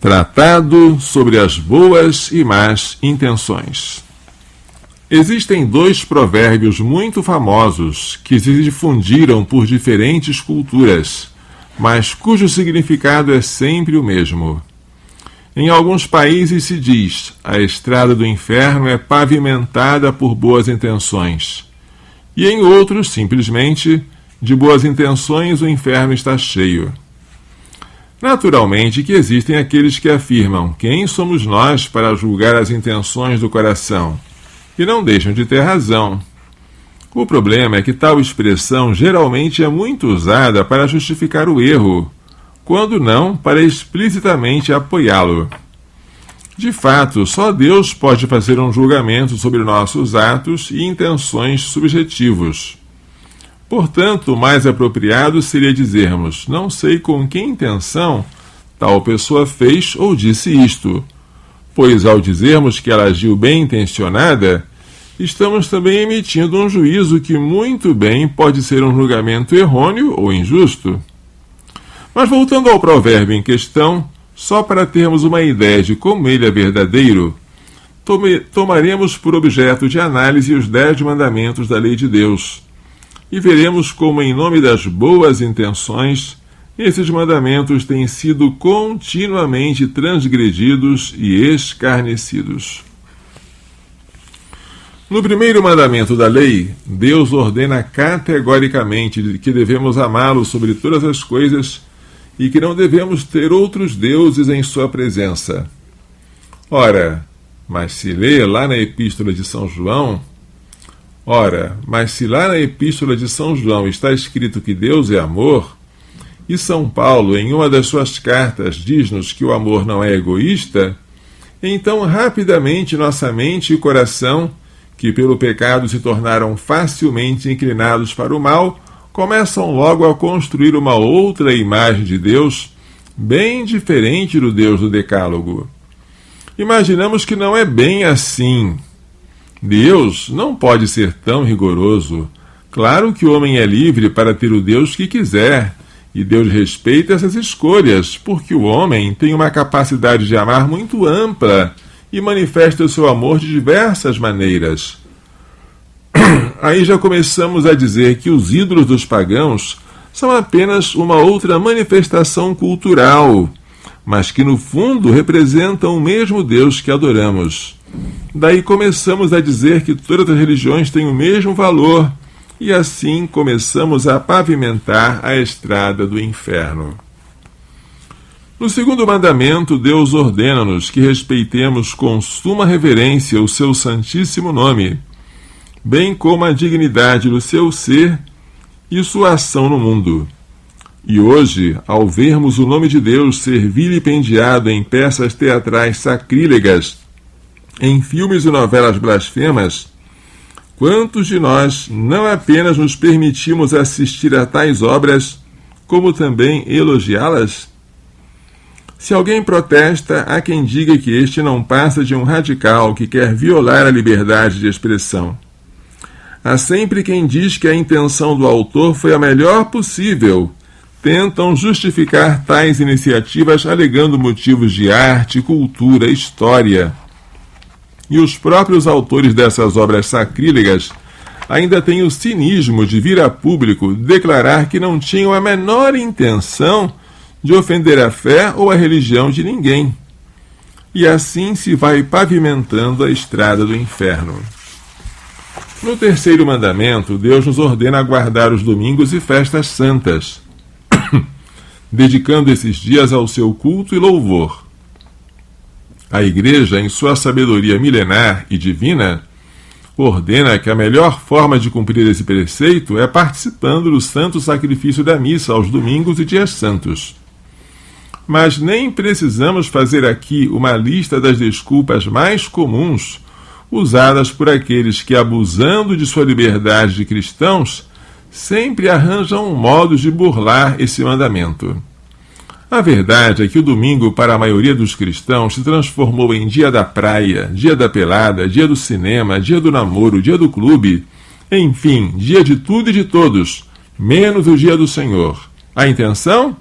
Tratado sobre as boas e más intenções. Existem dois provérbios muito famosos que se difundiram por diferentes culturas, mas cujo significado é sempre o mesmo. Em alguns países se diz: a estrada do inferno é pavimentada por boas intenções. E em outros, simplesmente, de boas intenções o inferno está cheio. Naturalmente que existem aqueles que afirmam: quem somos nós para julgar as intenções do coração? E não deixam de ter razão. O problema é que tal expressão geralmente é muito usada para justificar o erro, quando não para explicitamente apoiá-lo. De fato, só Deus pode fazer um julgamento sobre nossos atos e intenções subjetivos. Portanto, o mais apropriado seria dizermos: não sei com que intenção tal pessoa fez ou disse isto, pois ao dizermos que ela agiu bem intencionada, estamos também emitindo um juízo que muito bem pode ser um julgamento errôneo ou injusto. Mas voltando ao provérbio em questão, só para termos uma ideia de como ele é verdadeiro, tomaremos por objeto de análise os 10 mandamentos da lei de Deus, e veremos como, em nome das boas intenções, esses mandamentos têm sido continuamente transgredidos e escarnecidos. No primeiro mandamento da lei, Deus ordena categoricamente que devemos amá-lo sobre todas as coisas e que não devemos ter outros deuses em sua presença. Ora, mas se lá na Epístola de São João está escrito que Deus é amor, e São Paulo, em uma das suas cartas, diz-nos que o amor não é egoísta, então rapidamente nossa mente e coração, que pelo pecado se tornaram facilmente inclinados para o mal, começam logo a construir uma outra imagem de Deus, bem diferente do Deus do Decálogo. Imaginamos que não é bem assim. Deus não pode ser tão rigoroso. Claro que o homem é livre para ter o Deus que quiser, e Deus respeita essas escolhas, porque o homem tem uma capacidade de amar muito ampla e manifesta o seu amor de diversas maneiras. Aí já começamos a dizer que os ídolos dos pagãos são apenas uma outra manifestação cultural, mas que no fundo representam o mesmo Deus que adoramos. Daí começamos a dizer que todas as religiões têm o mesmo valor, e assim começamos a pavimentar a estrada do inferno. No segundo mandamento, Deus ordena-nos que respeitemos com suma reverência o seu santíssimo nome, bem como a dignidade do seu ser e sua ação no mundo. E hoje, ao vermos o nome de Deus ser vilipendiado em peças teatrais sacrílegas, em filmes e novelas blasfemas, quantos de nós não apenas nos permitimos assistir a tais obras, como também elogiá-las? Se alguém protesta, há quem diga que este não passa de um radical que quer violar a liberdade de expressão. Há sempre quem diz que a intenção do autor foi a melhor possível. Tentam justificar tais iniciativas alegando motivos de arte, cultura, história. E os próprios autores dessas obras sacrílegas ainda têm o cinismo de vir a público declarar que não tinham a menor intenção de ofender a fé ou a religião de ninguém. E assim se vai pavimentando a estrada do inferno. No terceiro mandamento, Deus nos ordena guardar os domingos e festas santas, dedicando esses dias ao seu culto e louvor. A Igreja, em sua sabedoria milenar e divina, ordena que a melhor forma de cumprir esse preceito é participando do santo sacrifício da missa aos domingos e dias santos. Mas nem precisamos fazer aqui uma lista das desculpas mais comuns usadas por aqueles que, abusando de sua liberdade de cristãos, sempre arranjam modos de burlar esse mandamento. A verdade é que o domingo, para a maioria dos cristãos, se transformou em dia da praia, dia da pelada, dia do cinema, dia do namoro, dia do clube, enfim, dia de tudo e de todos, menos o dia do Senhor. A intenção?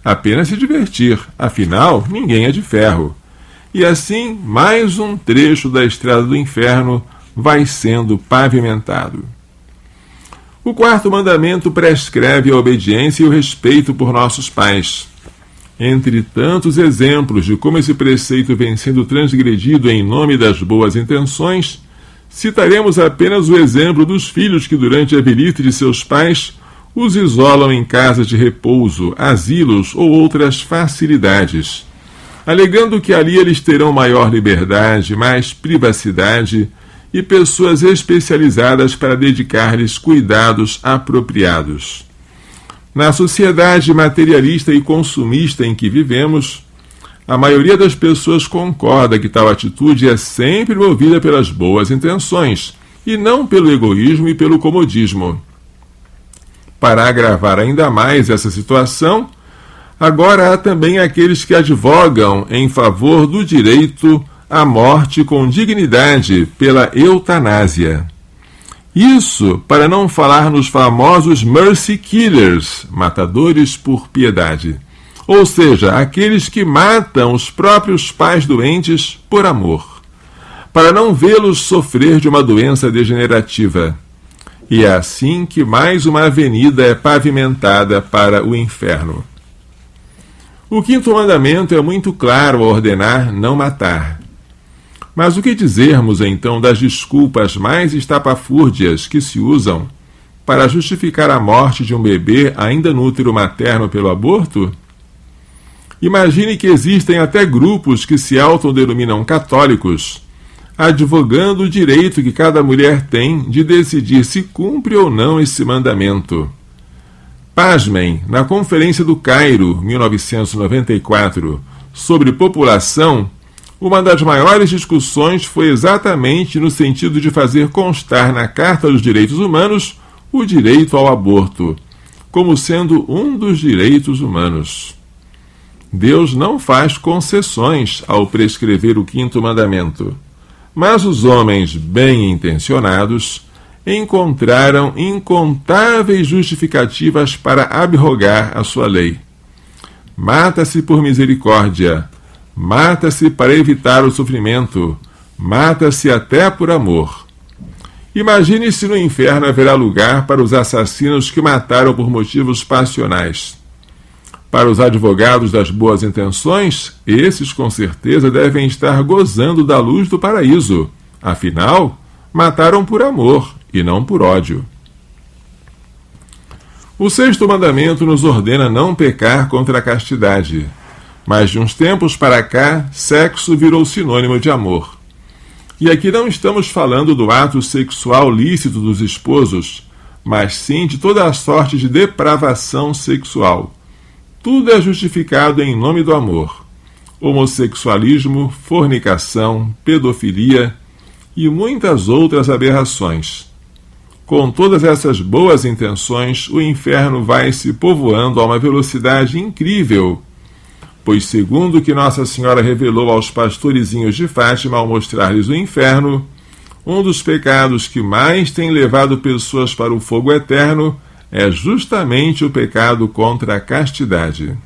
apenas se divertir, afinal, ninguém é de ferro. E assim, mais um trecho da estrada do inferno vai sendo pavimentado. O quarto mandamento prescreve a obediência e o respeito por nossos pais. Entre tantos exemplos de como esse preceito vem sendo transgredido em nome das boas intenções, citaremos apenas o exemplo dos filhos que, durante a velhice de seus pais, os isolam em casas de repouso, asilos ou outras facilidades, alegando que ali eles terão maior liberdade, mais privacidade e pessoas especializadas para dedicar-lhes cuidados apropriados. Na sociedade materialista e consumista em que vivemos, a maioria das pessoas concorda que tal atitude é sempre movida pelas boas intenções, e não pelo egoísmo e pelo comodismo. Para agravar ainda mais essa situação, agora há também aqueles que advogam em favor do direito à morte com dignidade pela eutanásia. Isso para não falar nos famosos mercy killers, matadores por piedade. Ou seja, aqueles que matam os próprios pais doentes por amor, para não vê-los sofrer de uma doença degenerativa. E é assim que mais uma avenida é pavimentada para o inferno. O quinto mandamento é muito claro ao ordenar não matar. Mas o que dizermos então das desculpas mais estapafúrdias que se usam para justificar a morte de um bebê ainda no útero materno pelo aborto? Imagine que existem até grupos que se autodenominam católicos, advogando o direito que cada mulher tem de decidir se cumpre ou não esse mandamento. Pasmem, na Conferência do Cairo, 1994, sobre população, uma das maiores discussões foi exatamente no sentido de fazer constar na Carta dos Direitos Humanos o direito ao aborto, como sendo um dos direitos humanos. Deus não faz concessões ao prescrever o quinto mandamento, mas os homens bem-intencionados encontraram incontáveis justificativas para abrogar a sua lei. Mata-se por misericórdia, mata-se para evitar o sofrimento, mata-se até por amor. Imagine se no inferno haverá lugar para os assassinos que mataram por motivos passionais. Para os advogados das boas intenções, esses com certeza devem estar gozando da luz do paraíso. Afinal, mataram por amor e não por ódio. O sexto mandamento nos ordena não pecar contra a castidade. Mas de uns tempos para cá, sexo virou sinônimo de amor. E aqui não estamos falando do ato sexual lícito dos esposos, mas sim de toda a sorte de depravação sexual. Tudo é justificado em nome do amor. Homossexualismo, fornicação, pedofilia e muitas outras aberrações. Com todas essas boas intenções, o inferno vai se povoando a uma velocidade incrível, pois, segundo o que Nossa Senhora revelou aos pastorezinhos de Fátima ao mostrar-lhes o inferno, um dos pecados que mais tem levado pessoas para o fogo eterno é justamente o pecado contra a castidade.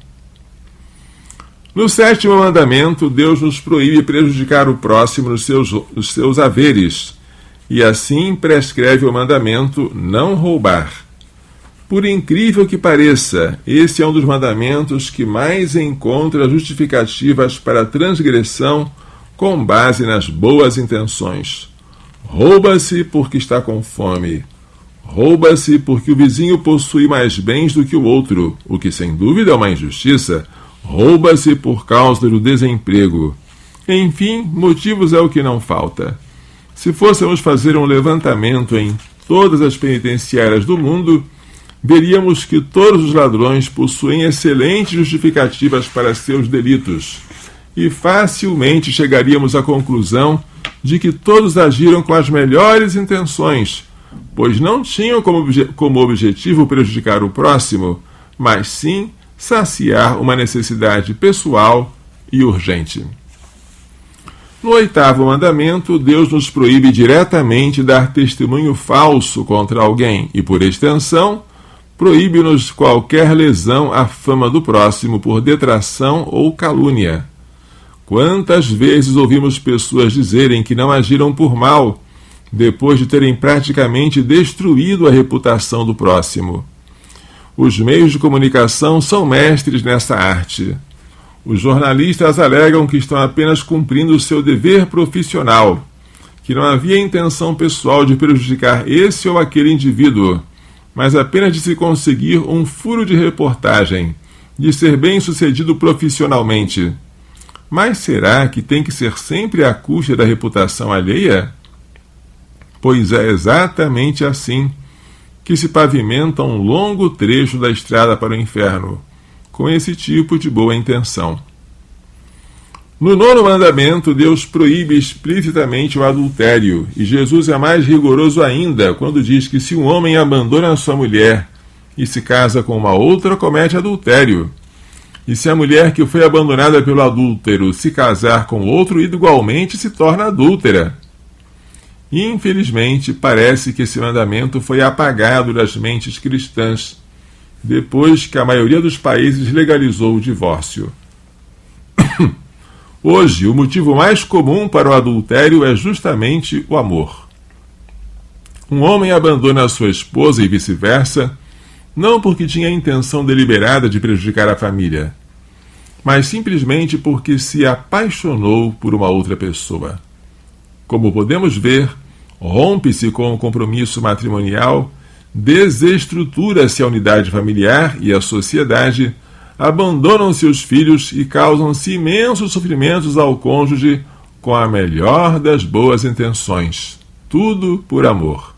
No sétimo mandamento, Deus nos proíbe prejudicar o próximo nos seus haveres, e assim prescreve o mandamento não roubar. Por incrível que pareça, esse é um dos mandamentos que mais encontra justificativas para a transgressão com base nas boas intenções. Rouba-se porque está com fome. Rouba-se porque o vizinho possui mais bens do que o outro, o que sem dúvida é uma injustiça. Rouba-se por causa do desemprego. Enfim, motivos é o que não falta. Se fôssemos fazer um levantamento em todas as penitenciárias do mundo, veríamos que todos os ladrões possuem excelentes justificativas para seus delitos, e facilmente chegaríamos à conclusão de que todos agiram com as melhores intenções, pois não tinham como objetivo prejudicar o próximo, mas sim saciar uma necessidade pessoal e urgente. No oitavo mandamento, Deus nos proíbe diretamente dar testemunho falso contra alguém e, por extensão, proíbe-nos qualquer lesão à fama do próximo por detração ou calúnia. Quantas vezes ouvimos pessoas dizerem que não agiram por mal, depois de terem praticamente destruído a reputação do próximo? Os meios de comunicação são mestres nessa arte. Os jornalistas alegam que estão apenas cumprindo o seu dever profissional, que não havia intenção pessoal de prejudicar esse ou aquele indivíduo, mas apenas de se conseguir um furo de reportagem, de ser bem-sucedido profissionalmente. Mas será que tem que ser sempre à custa da reputação alheia? Pois é exatamente assim que se pavimenta um longo trecho da estrada para o inferno, com esse tipo de boa intenção. No 9º mandamento, Deus proíbe explicitamente o adultério, e Jesus é mais rigoroso ainda quando diz que se um homem abandona sua mulher e se casa com uma outra, comete adultério. E se a mulher que foi abandonada pelo adúltero se casar com outro, igualmente se torna adúltera. Infelizmente, parece que esse mandamento foi apagado das mentes cristãs, depois que a maioria dos países legalizou o divórcio. Hoje, o motivo mais comum para o adultério é justamente o amor. Um homem abandona sua esposa e vice-versa, não porque tinha a intenção deliberada de prejudicar a família, mas simplesmente porque se apaixonou por uma outra pessoa. Como podemos ver, rompe-se com o compromisso matrimonial, desestrutura-se a unidade familiar e a sociedade, abandonam-se os filhos e causam-se imensos sofrimentos ao cônjuge com a melhor das boas intenções. Tudo por amor.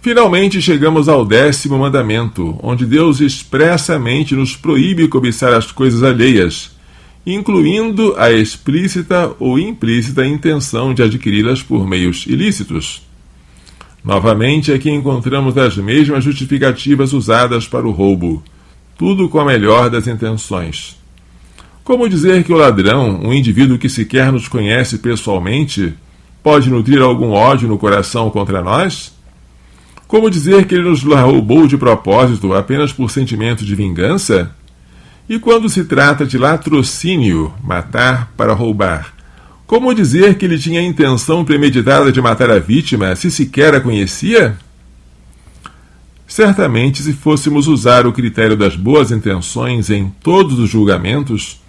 Finalmente chegamos ao 10º mandamento, onde Deus expressamente nos proíbe cobiçar as coisas alheias, incluindo a explícita ou implícita intenção de adquiri-las por meios ilícitos. Novamente, aqui encontramos as mesmas justificativas usadas para o roubo, tudo com a melhor das intenções. Como dizer que o ladrão, um indivíduo que sequer nos conhece pessoalmente, pode nutrir algum ódio no coração contra nós? Como dizer que ele nos roubou de propósito apenas por sentimento de vingança? E quando se trata de latrocínio, matar para roubar, como dizer que ele tinha a intenção premeditada de matar a vítima se sequer a conhecia? Certamente, se fôssemos usar o critério das boas intenções em todos os julgamentos,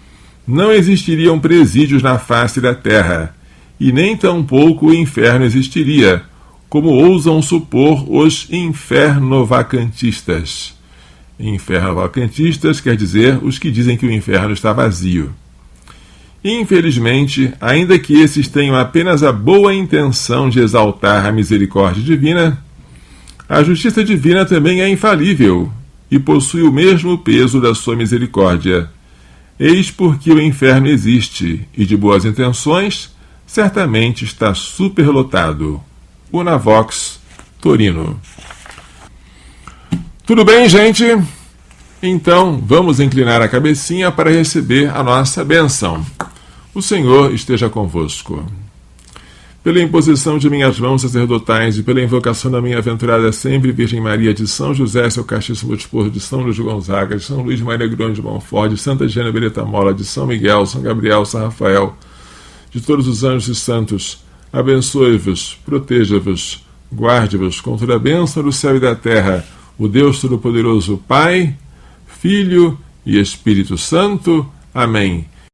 não existiriam presídios na face da terra, e nem tampouco o inferno existiria, como ousam supor os infernovacantistas. Infernovacantistas quer dizer os que dizem que o inferno está vazio. Infelizmente, ainda que esses tenham apenas a boa intenção de exaltar a misericórdia divina, a justiça divina também é infalível e possui o mesmo peso da sua misericórdia. Eis porque o inferno existe, e de boas intenções, certamente está superlotado. Unavox, Torino. Tudo bem, gente? Então, vamos inclinar a cabecinha para receber a nossa bênção. O Senhor esteja convosco. Pela imposição de minhas mãos sacerdotais e pela invocação da minha aventurada sempre Virgem Maria, de São José, seu castíssimo esposo, de São Luís Gonzaga, de São Luís Maria Grande de Montfort, de Santa Gênia Beretta Mola, de São Miguel, São Gabriel, São Rafael, de todos os anjos e santos, abençoe-vos, proteja-vos, guarde-vos com toda a bênção do céu e da terra, o Deus Todo-Poderoso, Pai, Filho e Espírito Santo. Amém.